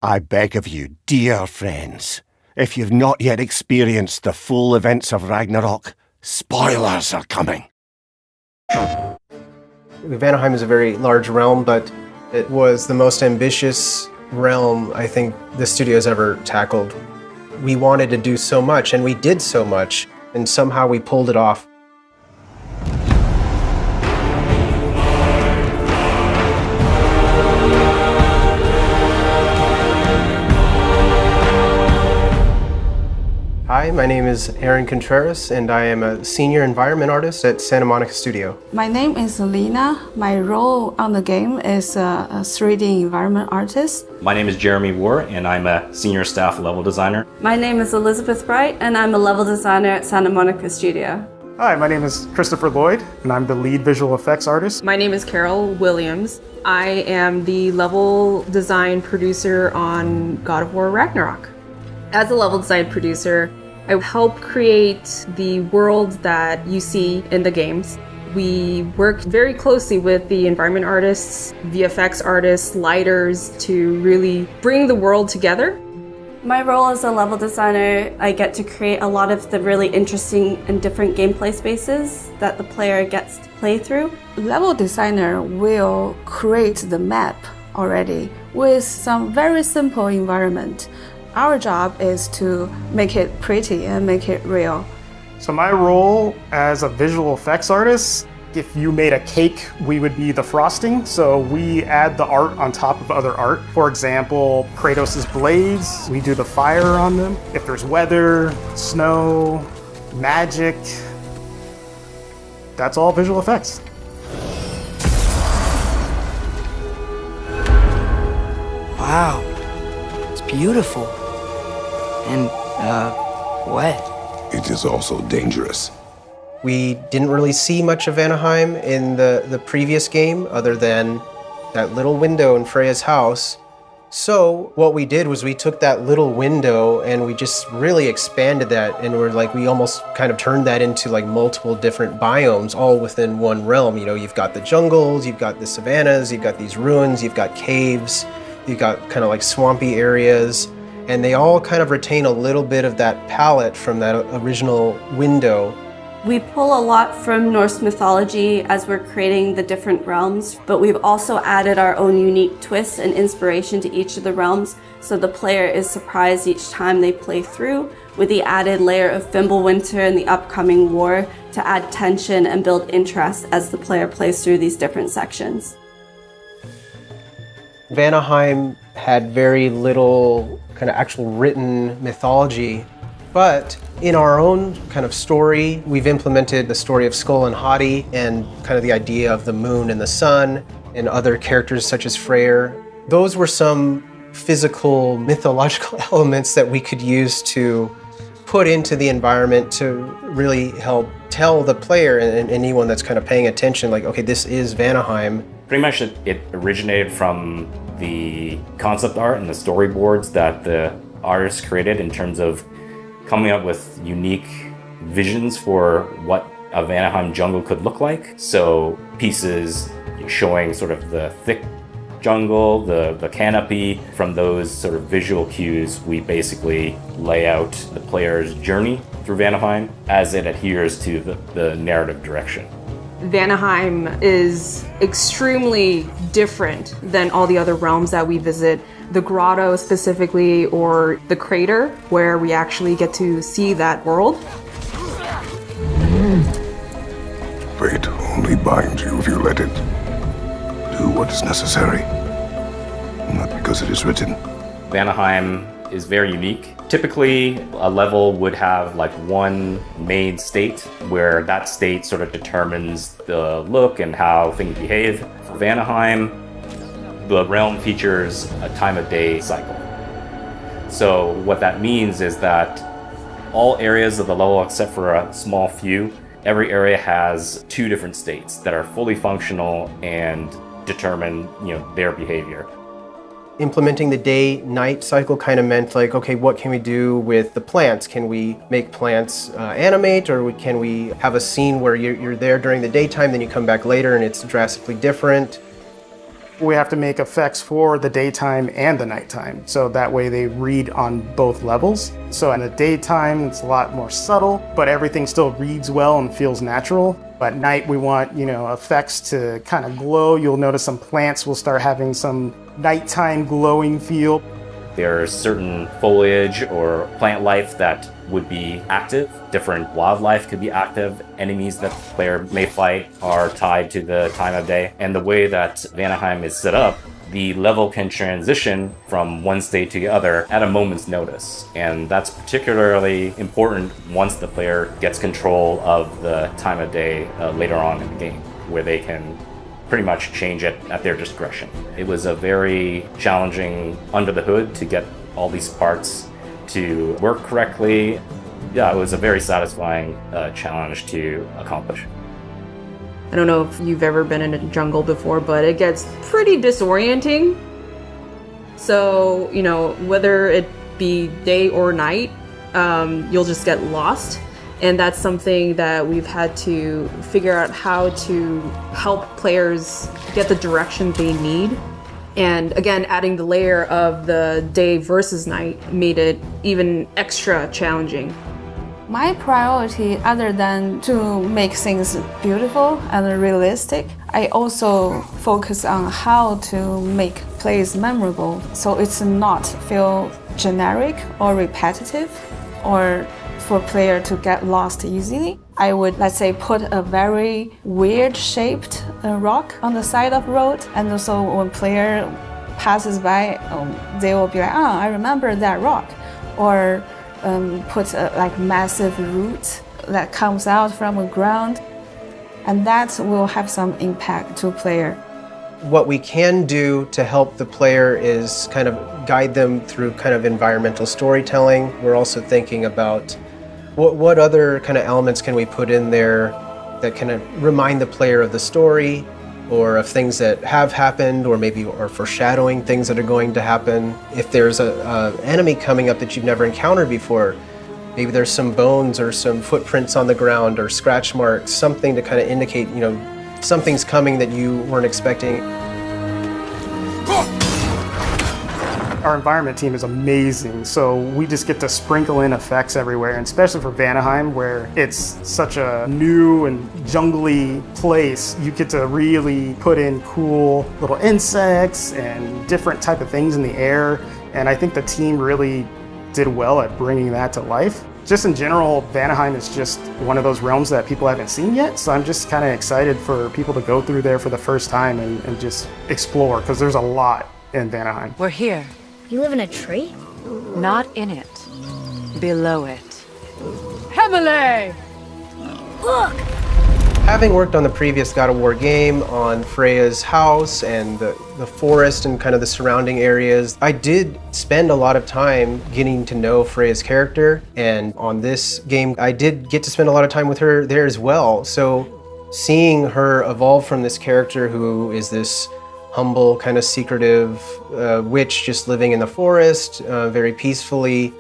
I beg of you, dear friends, if you've not yet experienced the full events of Ragnarök, spoilers are coming. Vanaheim is a very large realm, but it was the most ambitious realm I think the studio's ever tackled. We wanted to do so much, and we did so much, and somehow we pulled it off. Hi, my name is Aaron Contreras, and I am a senior environment artist at Santa Monica Studio. My name is Lena. My role on the game is a 3D environment artist. My name is Jeremy War, and I'm a senior staff level designer. My name is Elizabeth Bright, and I'm a level designer at Santa Monica Studio. Hi, my name is Christopher Lloyd, and I'm the lead visual effects artist. My name is Carol Williams. I am the level design producer on God of War Ragnarök. As a level design producer, I help create the world that you see in the games. We work very closely with the environment artists, VFX artists, lighters to really bring the world together. My role as a level designer, I get to create a lot of the really interesting and different gameplay spaces that the player gets to play through. Level designer will create the map already with some very simple environment. Our job is to make it pretty and make it real. So my role as a visual effects artist, if you made a cake, we would be the frosting. So we add the art on top of other art. For example, Kratos' blades, we do the fire on them. If there's weather, snow, magic, that's all visual effects. Wow, it's beautiful. And, wet. It is also dangerous. We didn't really see much of Vanaheim in the previous game other than that little window in Freya's house. So what we did was we took that little window and we just really expanded that, and we almost kind of turned that into like multiple different biomes all within one realm. You know, you've got the jungles, you've got the savannas, you've got these ruins, you've got caves, you've got kind of like swampy areas. And they all kind of retain a little bit of that palette from that original window. We pull a lot from Norse mythology as we're creating the different realms, but we've also added our own unique twists and inspiration to each of the realms, so the player is surprised each time they play through, with the added layer of Fimbulwinter and the upcoming war to add tension and build interest as the player plays through these different sections. Vanaheim had very little kind of actual written mythology, but in our own kind of story, we've implemented the story of Skull and Hati and kind of the idea of the moon and the sun and other characters such as Freya. Those were some physical, mythological elements that we could use to put into the environment to really help tell the player and anyone that's kind of paying attention, like, okay, this is Vanaheim. Pretty much it originated from the concept art and the storyboards that the artists created in terms of coming up with unique visions for what a Vanaheim jungle could look like. So pieces showing sort of the thick jungle, the canopy. From those sort of visual cues, we basically lay out the player's journey through Vanaheim as it adheres to the narrative direction. Vanaheim is extremely different than all the other realms that we visit. The grotto specifically, or the crater, where we actually get to see that world. Fate only binds you if you let it. Do what is necessary, not because it is written. Vanaheim is very unique. Typically, a level would have like one main state where that state sort of determines the look and how things behave. For Vanaheim, the realm features a time of day cycle. So what that means is that all areas of the level, except for a small few, every area has two different states that are fully functional and determine, their behavior. Implementing the day-night cycle kind of meant like, okay, what can we do with the plants? Can we make plants animate, or can we have a scene where you're there during the daytime, then you come back later and it's drastically different? We have to make effects for the daytime and the nighttime, so that way they read on both levels. So in the daytime, it's a lot more subtle, but everything still reads well and feels natural. At night, we want, effects to kind of glow. You'll notice some plants will start having some nighttime glowing feel. There's certain foliage or plant life that would be active. Different wildlife could be active. Enemies that the player may fight are tied to the time of day. And the way that Vanaheim is set up, the level can transition from one state to the other at a moment's notice. And that's particularly important once the player gets control of the time of day later on in the game, where they can pretty much change it at their discretion. It was a very challenging under the hood to get all these parts to work correctly. Yeah, it was a very satisfying challenge to accomplish. I don't know if you've ever been in a jungle before, but it gets pretty disorienting. So, whether it be day or night, you'll just get lost. And that's something that we've had to figure out how to help players get the direction they need. And again, adding the layer of the day versus night made it even extra challenging. My priority, other than to make things beautiful and realistic, I also focus on how to make plays memorable, so it's not feel generic or repetitive, or for player to get lost easily. I would, let's say, put a very weird shaped rock on the side of road, and so when player passes by, they will be like, oh, I remember that rock. Or put a massive root that comes out from the ground, and that will have some impact to player. What we can do to help the player is kind of guide them through kind of environmental storytelling. We're also thinking about what other kind of elements can we put in there that kind of remind the player of the story, or of things that have happened, or maybe are foreshadowing things that are going to happen. If there's an enemy coming up that you've never encountered before, maybe there's some bones or some footprints on the ground or scratch marks, something to kind of indicate, something's coming that you weren't expecting. Our environment team is amazing, so we just get to sprinkle in effects everywhere, and especially for Vanaheim, where it's such a new and jungly place, you get to really put in cool little insects and different type of things in the air, and I think the team really did well at bringing that to life. Just in general, Vanaheim is just one of those realms that people haven't seen yet, so I'm just kind of excited for people to go through there for the first time and just explore, because there's a lot in Vanaheim. We're here. You live in a tree? Not in it. Below it. Hemele! Look! Having worked on the previous God of War game, on Freya's house and the forest and kind of the surrounding areas, I did spend a lot of time getting to know Freya's character, and on this game I did get to spend a lot of time with her there as well. So seeing her evolve from this character who is this humble, kind of secretive witch just living in the forest very peacefully,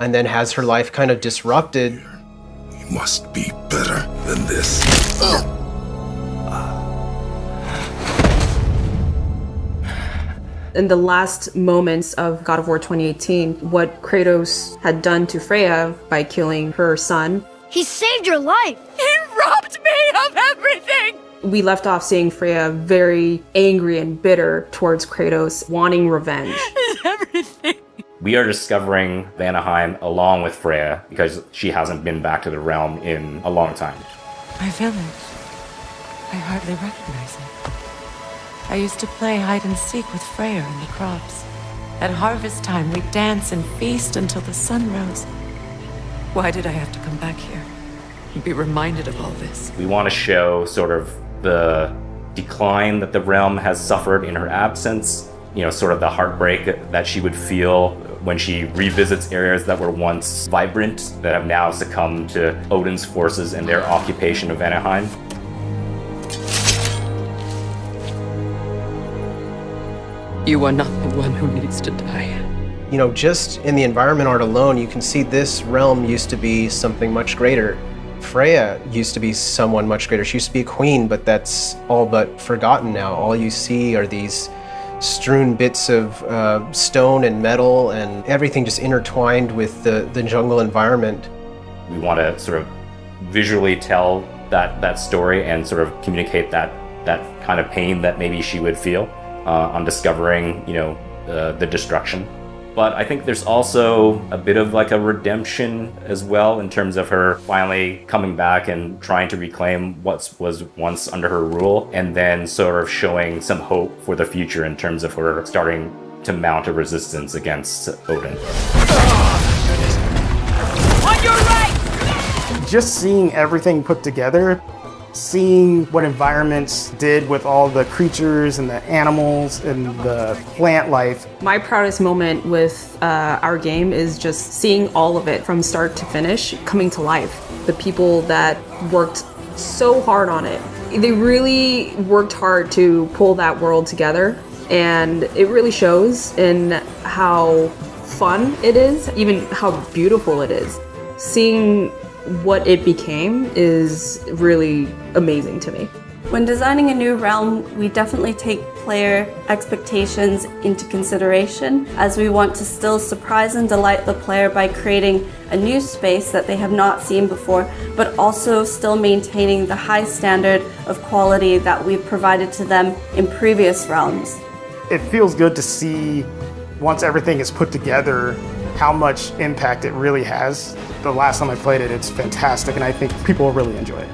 and then has her life kind of disrupted. You must be better than this. In the last moments of God of War 2018, what Kratos had done to Freya by killing her son. He saved your life! He robbed me of everything! We left off seeing Freya very angry and bitter towards Kratos, wanting revenge. Everything. We are discovering Vanaheim along with Freya because she hasn't been back to the realm in a long time. My village. I hardly recognize it. I used to play hide and seek with Freya in the crops. At harvest time, we'd dance and feast until the sun rose. Why did I have to come back here and be reminded of all this? We want to show sort of the decline that the realm has suffered in her absence, sort of the heartbreak that she would feel when she revisits areas that were once vibrant, that have now succumbed to Odin's forces and their occupation of Vanaheim. You are not the one who needs to die. Just in the environment art alone, you can see this realm used to be something much greater. Freya used to be someone much greater. She used to be a queen, but that's all but forgotten now. All you see are these strewn bits of stone and metal and everything just intertwined with the jungle environment. We want to sort of visually tell that story and sort of communicate that kind of pain that maybe she would feel on discovering, the destruction. But I think there's also a bit of like a redemption as well in terms of her finally coming back and trying to reclaim what was once under her rule, and then sort of showing some hope for the future in terms of her starting to mount a resistance against Odin. On your right! Just seeing everything put together, seeing what environments did with all the creatures and the animals and the plant life. My proudest moment with our game is just seeing all of it from start to finish coming to life. The people that worked so hard on it, they really worked hard to pull that world together, and it really shows in how fun it is, even how beautiful it is. Seeing what it became is really amazing to me. When designing a new realm, we definitely take player expectations into consideration, as we want to still surprise and delight the player by creating a new space that they have not seen before, but also still maintaining the high standard of quality that we've provided to them in previous realms. It feels good to see, once everything is put together, how much impact it really has. The last time I played it, it's fantastic, and I think people will really enjoy it.